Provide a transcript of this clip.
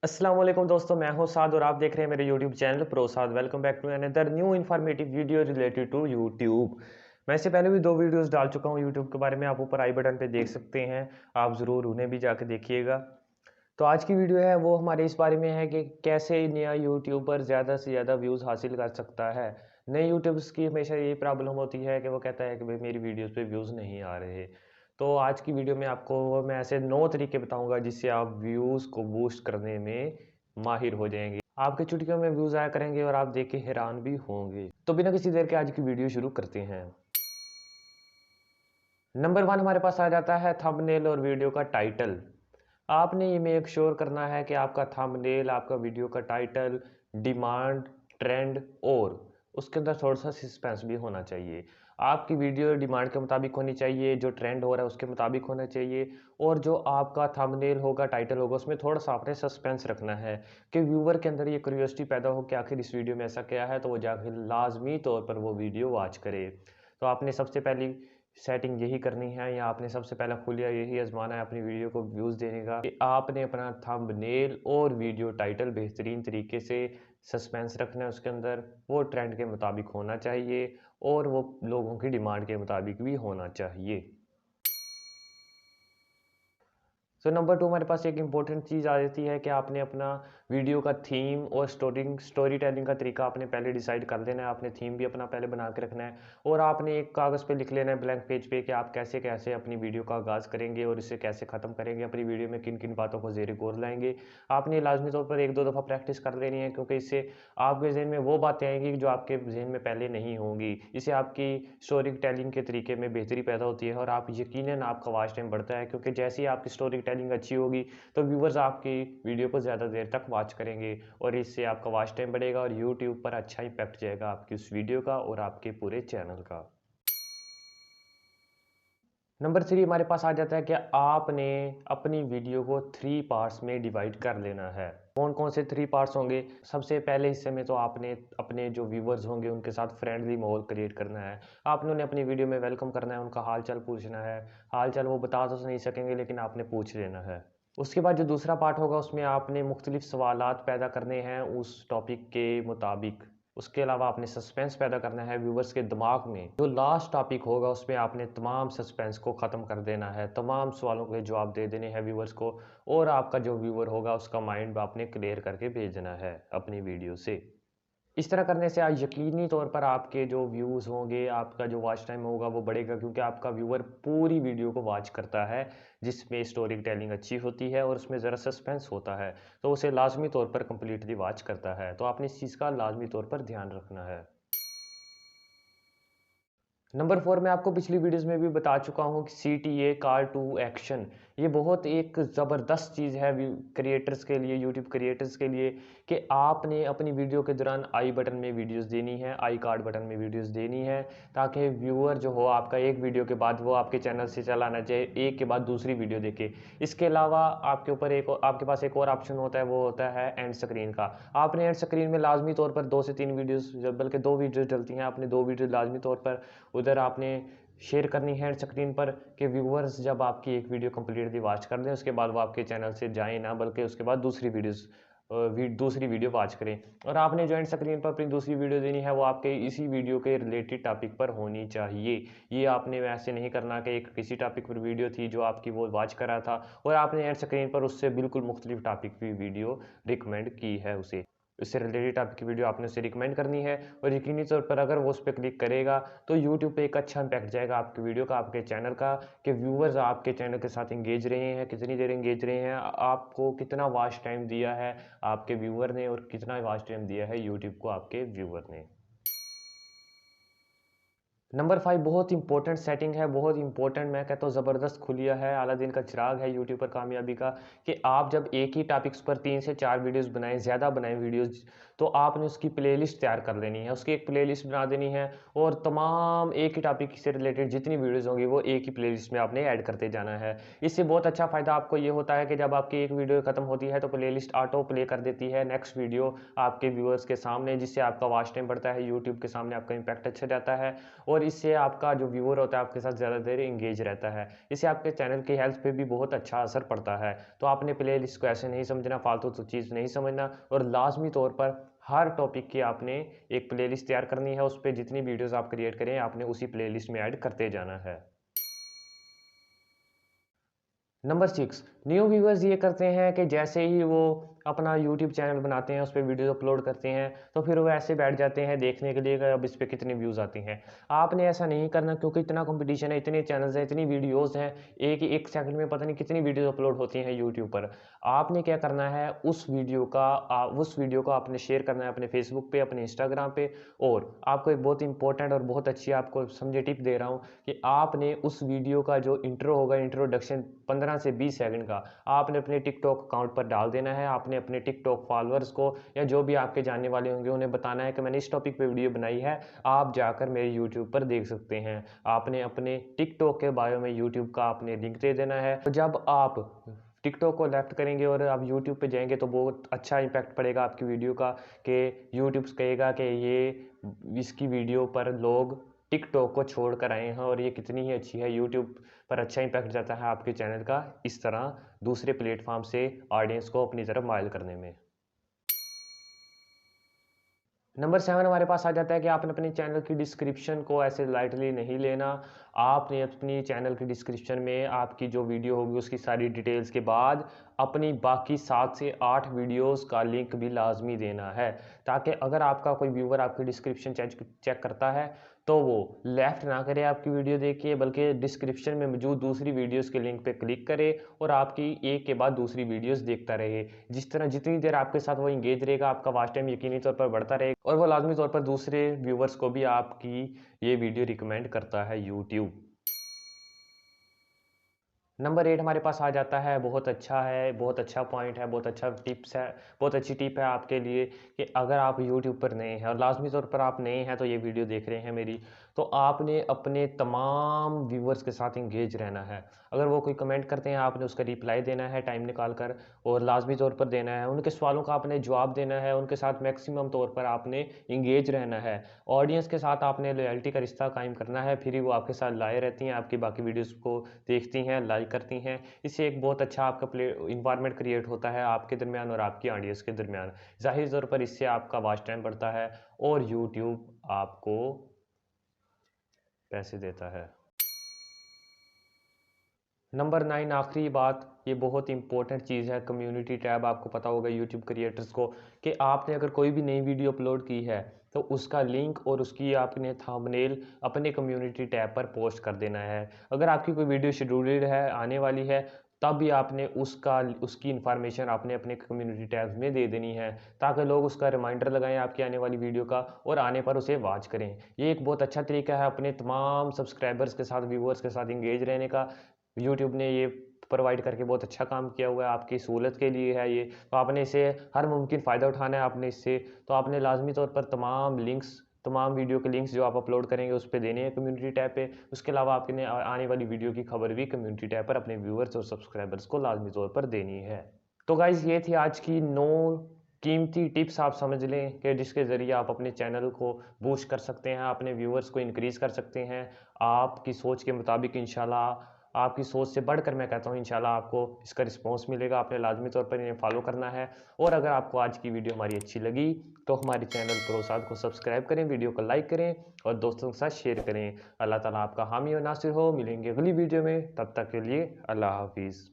अस्सलाम वालेकुम दोस्तों, मैं हूं साद और आप देख रहे हैं मेरे यूट्यूब चैनल प्रो साद। Welcome back to another new informative video related to YouTube. मैं इससे पहले भी दो वीडियोस डाल चुका हूं यूट्यूब के बारे में, आप ऊपर आई बटन पे देख सकते हैं। आप ज़रूर उन्हें भी जाकर देखिएगा। तो आज की वीडियो है वो हमारे इस बारे में है कि कैसे नया यूट्यूबर ज़्यादा से ज़्यादा व्यूज़ हासिल कर सकता है। नए यूट्यूबर्स की हमेशा यही प्रॉब्लम होती है कि वो कहता है कि भाई मेरी वीडियोस पे व्यूज़ नहीं आ रहे। तो आज की वीडियो में आपको मैं ऐसे 9 तरीके बताऊंगा जिससे आप व्यूज़ को बूस्ट करने में माहिर हो जाएंगे। आपके चुटकियों में व्यूज़ आया करेंगे और आप देख के हैरान भी होंगे। तो बिना किसी देर के आज की वीडियो शुरू करते हैं। नंबर 1 हमारे पास आ जाता है थंबनेल और वीडियो का टाइटल। आपने ये मेक श्योर करना है कि आपका थंबनेल, आपका वीडियो का टाइटल, डिमांड, ट्रेंड और उसके अंदर थोड़ा-सा सस्पेंस भी होना चाहिए। आपकी वीडियो डिमांड के मुताबिक होनी चाहिए, जो ट्रेंड हो रहा है उसके मुताबिक होना चाहिए और जो आपका थंबनेल होगा, टाइटल होगा, उसमें थोड़ा-सा आपने सस्पेंस रखना है कि व्यूअर के अंदर ये क्यूरियोसिटी पैदा हो कि आखिर इस वीडियो में ऐसा क्या है, तो वो जाके लाज़मी तौर पर वो वीडियो वॉच करे। तो आपने सबसे पहली सेटिंग यही करनी है या आपने सबसे पहला खुलिया यही आजमाना है अपनी वीडियो को व्यूज़ देने का कि आपने अपना थंबनेल और वीडियो टाइटल बेहतरीन तरीके से सस्पेंस रखना है उसके अंदर, वो ट्रेंड के मुताबिक होना चाहिए और वो लोगों की डिमांड के मुताबिक भी होना चाहिए। तो नंबर 2 हमारे पास एक इम्पोर्टेंट चीज़ आ जाती है कि आपने अपना वीडियो का थीम और स्टोरी टेलिंग का तरीका आपने पहले डिसाइड कर लेना है। आपने थीम भी अपना पहले बना के रखना है और आपने एक कागज़ पे लिख लेना है ब्लैंक पेज पे कि आप कैसे-कैसे अपनी वीडियो का आगाज़ करेंगे और इसे कैसे ख़त्म करेंगे। अपनी वीडियो में किन-किन बातों को ज़ेर गौर लाएँगे। आपने लाज़मी तौर पर 1-2 दफ़ा प्रैक्टिस कर लेनी है क्योंकि इससे आपके ज़हन में वो बातें आएँगी जो आपके ज़हन में पहले नहीं होंगी। इससे आपकी स्टोरी टेलिंग के तरीके में बेहतरी पैदा होती है और आप यकीनन आपका वॉच टाइम बढ़ता है क्योंकि जैसे ही आपकी स्टोरी टेलिंग अच्छी होगी तो व्यूवर्स आपकी वीडियो को ज़्यादा देर तक वॉच करेंगे और इससे आपका वॉच टाइम बढ़ेगा और यूट्यूब पर अच्छा इम्पैक्ट जाएगा आपकी उस वीडियो का और आपके पूरे चैनल का। नंबर 3 हमारे पास आ जाता है कि आपने अपनी वीडियो को 3 पार्ट्स में डिवाइड कर लेना है। कौन-कौन से 3 पार्ट्स होंगे? सबसे पहले हिस्से में तो आपने अपने जो व्यूअर्स होंगे उनके साथ फ्रेंडली माहौल क्रिएट करना है। आपने उन्हें अपनी वीडियो में वेलकम करना है, उनका हाल-चाल पूछना है। हाल-चाल वो बता तो नहीं सकेंगे लेकिन आपने पूछ लेना है। उसके बाद जो दूसरा पार्ट होगा उसमें आपने मुख्तलिफ सवालात पैदा करने हैं उस टॉपिक के मुताबिक। उसके अलावा आपने सस्पेंस पैदा करना है व्यूवर्स के दिमाग में। जो लास्ट टॉपिक होगा उसमें आपने तमाम सस्पेंस को ख़त्म कर देना है, तमाम सवालों के जवाब दे देने हैं व्यूवर्स को और आपका जो व्यूवर होगा उसका माइंड आपने क्लियर करके भेजना है अपनी वीडियो से। इस तरह करने से यकीनी तौर पर आपके जो व्यूज़ होंगे, आपका जो वॉच टाइम होगा वो बढ़ेगा क्योंकि आपका व्यूअर पूरी वीडियो को वॉच करता है, जिसमें स्टोरी टेलिंग अच्छी होती है और उसमें ज़रा सस्पेंस होता है, तो उसे लाज़मी तौर पर कंप्लीटली वॉच करता है। तो आपने इस चीज़ का लाज़मी तौर पर ध्यान रखना है। नंबर 4 मैं आपको पिछली वीडियोज़ में भी बता चुका हूँ कि सीटीए कॉल टू एक्शन ये बहुत एक ज़बरदस्त चीज़ है क्रिएटर्स के लिए, यूट्यूब क्रिएटर्स के लिए कि आपने अपनी वीडियो के दौरान आई बटन में वीडियोज़ देनी है, आई कार्ड बटन में वीडियोज़ देनी है ताकि व्यूअर जो हो आपका एक वीडियो के बाद वो आपके चैनल से चला ना जाए, एक के बाद दूसरी वीडियो देखे। इसके अलावा आपके पास एक और ऑप्शन होता है, वो होता है एंड स्क्रीन का। आपने एंड स्क्रीन में लाज़मी तौर पर 2 से 3 वीडियोज़ बल्कि 2 वीडियोज़ डलती हैं, आपने 2 वीडियो लाज़मी तौर पर उधर आपने शेयर करनी है स्क्रीन पर कि व्यूअर्स जब आपकी एक वीडियो कंप्लीटली वॉच कर दें उसके बाद वो आपके चैनल से जाएँ ना बल्कि उसके बाद दूसरी वीडियो वॉच करें और आपने जो एंड स्क्रीन पर अपनी दूसरी वीडियो देनी है वो आपके इसी वीडियो के रिलेटेड टॉपिक पर होनी चाहिए। ये आपने वैसे नहीं करना कि एक किसी टॉपिक पर वीडियो थी जो आपकी वो वॉच कर रहा था और आपने एंड स्क्रीन पर उससे बिल्कुल मुख्तलिफ टॉपिक की वीडियो रिकमेंड की है उसे। उससे रिलेटेड टॉपिक की वीडियो आपने उसे रिकमेंड करनी है और यकीनी तौर पर अगर वो उस पे क्लिक करेगा तो यूट्यूब पे एक अच्छा इम्पैक्ट जाएगा आपकी वीडियो का, आपके चैनल का कि व्यूअर्स आपके चैनल के साथ एंगेज रहे हैं, कितनी देर एंगेज रहे हैं, आपको कितना वॉच टाइम दिया है आपके व्यूअर ने और कितना वॉच टाइम दिया है यूट्यूब को आपके व्यूअर ने। नंबर 5 बहुत इंपॉर्टेंट सेटिंग है, बहुत इंपॉर्टेंट मैं कहता हूँ ज़बरदस्त खुलिया है, अलादीन का चिराग है यूट्यूब पर कामयाबी का कि आप जब एक ही टॉपिक्स पर 3 से 4 वीडियोज़ बनाएँ, ज़्यादा बनाएँ वीडियोज़, तो आपने उसकी प्लेलिस्ट तैयार कर लेनी है, उसकी एक प्लेलिस्ट बना देनी है और तमाम एक ही टॉपिक से रिलेटेड जितनी वीडियोज़ होंगी वो एक ही प्लेलिस्ट में आपने ऐड करते जाना है। इससे बहुत अच्छा फ़ायदा आपको ये होता है कि जब आपकी एक वीडियो खत्म होती है तो प्लेलिस्ट ऑटो प्ले कर देती है नेक्स्ट वीडियो आपके व्यूअर्स के सामने जिससे आपका वॉच टाइम बढ़ता है, यूट्यूब के सामने आपका इम्पैक्ट अच्छा जाता है और इससे आपका जो व्यूअर होता है आपके साथ ज़्यादा देर एंगेज रहता है। इससे आपके चैनल की हेल्थ पे भी बहुत अच्छा असर पड़ता है। तो आपने प्लेलिस्ट को ऐसे नहीं समझना, फालतू तो चीज़ नहीं समझना, और लाज़मी तौर पर हर टॉपिक की आपने एक प्लेलिस्ट तैयार करनी है। उस पे जितनी वीडियोज़ आप क्रिएट करें आपने उसी प्लेलिस्ट में ऐड करते जाना है। नंबर 6, न्यू व्यूअर्स ये करते हैं कि जैसे ही वो अपना यूट्यूब चैनल बनाते हैं, उस पे वीडियो अपलोड करते हैं, तो फिर वो ऐसे बैठ जाते हैं देखने के लिए कि अब इस पे कितने व्यूज़ आते हैं। आपने ऐसा नहीं करना, क्योंकि इतना कंपटीशन है, इतने चैनल्स हैं, इतनी वीडियोज़ हैं, एक सेकंड में पता नहीं कितनी वीडियोज़ अपलोड होती हैं यूट्यूब पर। आपने क्या करना है, उस वीडियो को आपने शेयर करना है अपने फेसबुक पे, अपने इंस्टाग्राम पे। और आपको एक बहुत इंपॉर्टेंट और बहुत अच्छी आपको समझे टिप दे रहा हूँ कि आपने उस वीडियो का जो इंट्रो होगा, इंट्रोडक्शन 15 से 20 सेकंड का, आपने अपने टिकटॉक अकाउंट पर डाल देना है। आपने अपने टिकटॉक फॉलोअर्स को या जो भी आपके जानने वाले होंगे उन्हें बताना है कि मैंने इस टॉपिक पे वीडियो बनाई है, आप जाकर मेरे यूट्यूब पर देख सकते हैं। आपने अपने टिकटॉक के बायो में यूट्यूब का आपने लिंक दे देना है। तो जब आप टिकटॉक को लेफ्ट करेंगे और आप यूट्यूब पे जाएंगे तो बहुत अच्छा इम्पैक्ट पड़ेगा आपकी वीडियो का, कि यूट्यूब कहेगा कि ये इसकी वीडियो पर लोग टिकटॉक को छोड़ कर आए हैं और ये कितनी ही अच्छी है। यूट्यूब पर अच्छा इम्पैक्ट जाता है आपके चैनल का इस तरह दूसरे प्लेटफॉर्म से ऑडियंस को अपनी तरफ माइल करने में। नंबर 7 हमारे पास आ जाता है कि आपने अपने चैनल की डिस्क्रिप्शन को ऐसे लाइटली नहीं लेना। आपने अपनी चैनल की डिस्क्रिप्शन में आपकी जो वीडियो होगी उसकी सारी डिटेल्स के बाद अपनी बाकी 7 से 8 वीडियोस का लिंक भी लाजमी देना है, ताकि अगर आपका कोई व्यूवर आपकी डिस्क्रिप्शन चेक करता है तो वो लेफ्ट ना करे आपकी वीडियो देख के, बल्कि डिस्क्रिप्शन में मौजूद दूसरी वीडियोस के लिंक पे क्लिक करे और आपकी एक के बाद दूसरी वीडियोस देखता रहे। जिस तरह जितनी देर आपके साथ वो इंगेज रहेगा, आपका वॉच टाइम यकीनी तौर पर बढ़ता रहेगा और वो लाजमी तौर पर दूसरे व्यूवर्स को भी आपकी ये वीडियो रिकमेंड करता है यूट्यूब। नंबर 8 हमारे पास आ जाता है, बहुत अच्छा है, बहुत अच्छा पॉइंट है, बहुत अच्छा टिप्स है, बहुत अच्छी टिप है आपके लिए कि अगर आप यूट्यूब पर नए हैं और लाज़मी तौर पर आप नए हैं तो ये वीडियो देख रहे हैं मेरी, तो आपने अपने तमाम व्यूअर्स के साथ एंगेज रहना है। अगर वो कोई कमेंट करते हैं आपने उसका रिप्लाई देना है टाइम निकाल कर, और लाज़मी तौर पर देना है। उनके सवालों का आपने जवाब देना है, उनके साथ मैक्सिमम तौर पर आपने एंगेज रहना है। ऑडियंस के साथ आपने लॉयल्टी का रिश्ता कायम करना है, फिर ही वो आपके साथ लाए रहती हैं, आपकी बाकी वीडियोज़ को देखती हैं, लाइक करती हैं। इससे एक बहुत अच्छा आपका इन्वायरमेंट क्रिएट होता है आपके दरमियान और आपकी ऑडियंस के दरमियान। ज़ाहिर तौर पर इससे आपका वॉच टाइम बढ़ता है और यूट्यूब आपको पैसे देता है। नंबर 9 आखिरी बात, ये बहुत इंपॉर्टेंट चीज़ है, कम्युनिटी टैब। आपको पता होगा यूट्यूब क्रिएटर्स को कि आपने अगर कोई भी नई वीडियो अपलोड की है तो उसका लिंक और उसकी आपने थंबनेल अपने कम्युनिटी टैब पर पोस्ट कर देना है। अगर आपकी कोई वीडियो शेड्यूल्ड है, आने वाली है, तब भी आपने उसकी इन्फॉर्मेशन आपने अपने कम्युनिटी टैब्स में दे देनी है, ताकि लोग उसका रिमाइंडर लगाएं आपकी आने वाली वीडियो का और आने पर उसे वॉच करें। ये एक बहुत अच्छा तरीका है अपने तमाम सब्सक्राइबर्स के साथ, व्यूअर्स के साथ इंगेज रहने का। यूट्यूब ने ये प्रोवाइड करके बहुत अच्छा काम किया हुआ है, आपकी सहूलत के लिए है ये। तो आपने इसे हर मुमकिन फ़ायदा उठाना है आपने इससे। तो आपने लाज़मी तौर पर तमाम वीडियो के लिंक्स जो आप अपलोड करेंगे उस पे देने हैं कम्युनिटी टैब पे। उसके अलावा आपने आने वाली वीडियो की खबर भी कम्युनिटी टैब पर अपने व्यूअर्स और सब्सक्राइबर्स को लाज़मी तौर पर देनी है। तो गाइज़ ये थी आज की 9 कीमती टिप्स, आप समझ लें कि जिसके ज़रिए आप अपने चैनल को बूस्ट कर सकते हैं, अपने व्यूअर्स को इंक्रीज़ कर सकते हैं। आपकी सोच के मुताबिक इंशाल्लाह, आपकी सोच से बढ़कर मैं कहता हूँ इंशाल्लाह आपको इसका रिस्पॉन्स मिलेगा। आपने लाज़मी तौर पर इन्हें फॉलो करना है। और अगर आपको आज की वीडियो हमारी अच्छी लगी तो हमारे चैनल प्रोसाद को सब्सक्राइब करें, वीडियो को लाइक करें और दोस्तों के साथ शेयर करें। अल्लाह ताला आपका हामी और नासिर हो। मिलेंगे अगली वीडियो में, तब तक के लिए अल्लाह हाफिज़।